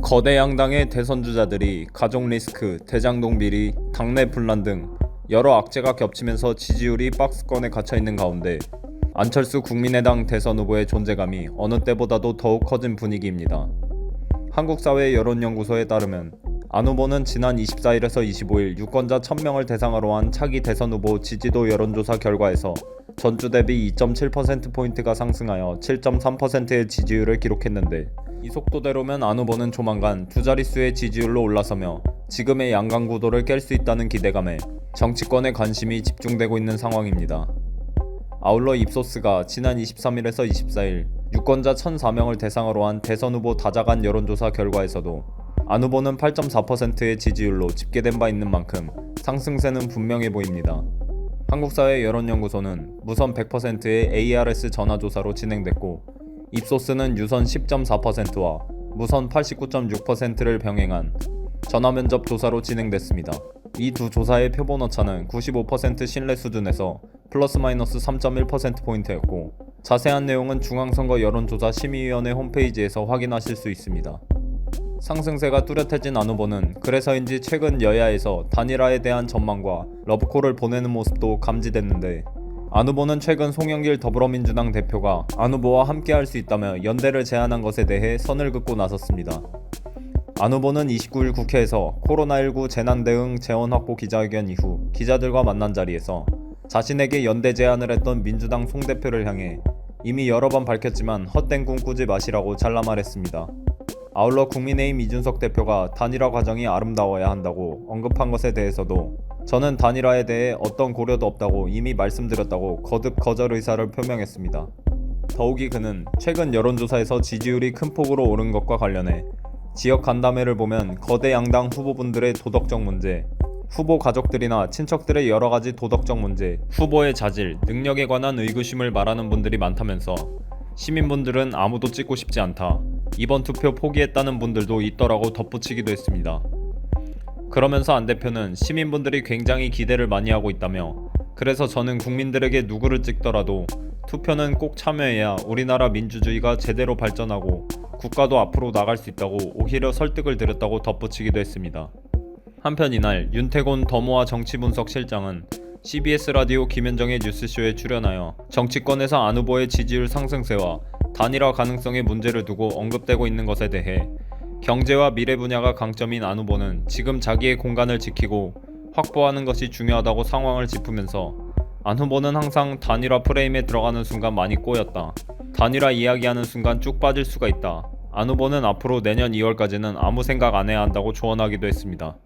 거대 양당의 대선 주자들이 가족 리스크, 대장동 비리, 당내 분란 등 여러 악재가 겹치면서 지지율이 박스권에 갇혀있는 가운데 안철수 국민의당 대선 후보의 존재감이 어느 때보다도 더욱 커진 분위기입니다. 한국사회 여론연구소에 따르면 안 후보는 지난 24일에서 25일 유권자 1000명을 대상으로 한 차기 대선 후보 지지도 여론조사 결과에서 전주 대비 2.7%포인트가 상승하여 7.3%의 지지율을 기록했는데, 이 속도대로면 안 후보는 조만간 두 자릿수의 지지율로 올라서며 지금의 양강 구도를 깰 수 있다는 기대감에 정치권의 관심이 집중되고 있는 상황입니다. 아울러 입소스가 지난 23일에서 24일 유권자 1004명을 대상으로 한 대선 후보 다자간 여론조사 결과에서도 안 후보는 8.4%의 지지율로 집계된 바 있는 만큼 상승세는 분명해 보입니다. 한국사회 여론연구소는 무선 100%의 ARS 전화조사로 진행됐고, 입소스는 유선 10.4%와 무선 89.6%를 병행한 전화면접 조사로 진행됐습니다. 이 두 조사의 표본 오차는 95% 신뢰 수준에서 플러스 마이너스 3.1%포인트였고, 자세한 내용은 중앙선거 여론조사 심의위원회 홈페이지에서 확인하실 수 있습니다. 상승세가 뚜렷해진 안 후보는 그래서인지 최근 여야에서 단일화에 대한 전망과 러브콜을 보내는 모습도 감지됐는데, 안 후보는 최근 송영길 더불어민주당 대표가 안 후보와 함께할 수 있다며 연대를 제안한 것에 대해 선을 긋고 나섰습니다. 안 후보는 29일 국회에서 코로나19 재난대응 재원확보 기자회견 이후 기자들과 만난 자리에서 자신에게 연대 제안을 했던 민주당 송 대표를 향해 이미 여러 번 밝혔지만 헛된 꿈 꾸지 마시라고 잘라 말했습니다. 아울러 국민의힘 이준석 대표가 단일화 과정이 아름다워야 한다고 언급한 것에 대해서도 저는 단일화에 대해 어떤 고려도 없다고 이미 말씀드렸다고 거듭 거절 의사를 표명했습니다. 더욱이 그는 최근 여론조사에서 지지율이 큰 폭으로 오른 것과 관련해 지역 간담회를 보면 거대 양당 후보분들의 도덕적 문제, 후보 가족들이나 친척들의 여러가지 도덕적 문제, 후보의 자질, 능력에 관한 의구심을 말하는 분들이 많다면서 시민분들은 아무도 찍고 싶지 않다, 이번 투표 포기했다는 분들도 있더라고 덧붙이기도 했습니다. 그러면서 안 대표는 시민분들이 굉장히 기대를 많이 하고 있다며, 그래서 저는 국민들에게 누구를 찍더라도 투표는 꼭 참여해야 우리나라 민주주의가 제대로 발전하고 국가도 앞으로 나갈 수 있다고 오히려 설득을 드렸다고 덧붙이기도 했습니다. 한편 이날 윤태곤 더모아 정치분석실장은 CBS 라디오 김현정의 뉴스쇼에 출연하여 정치권에서 안 후보의 지지율 상승세와 단일화 가능성의 문제를 두고 언급되고 있는 것에 대해 경제와 미래 분야가 강점인 안 후보는 지금 자기의 공간을 지키고 확보하는 것이 중요하다고 상황을 짚으면서, 안 후보는 항상 단일화 프레임에 들어가는 순간 많이 꼬였다, 단일화 이야기하는 순간 쭉 빠질 수가 있다, 안 후보는 앞으로 내년 2월까지는 아무 생각 안 해야 한다고 조언하기도 했습니다.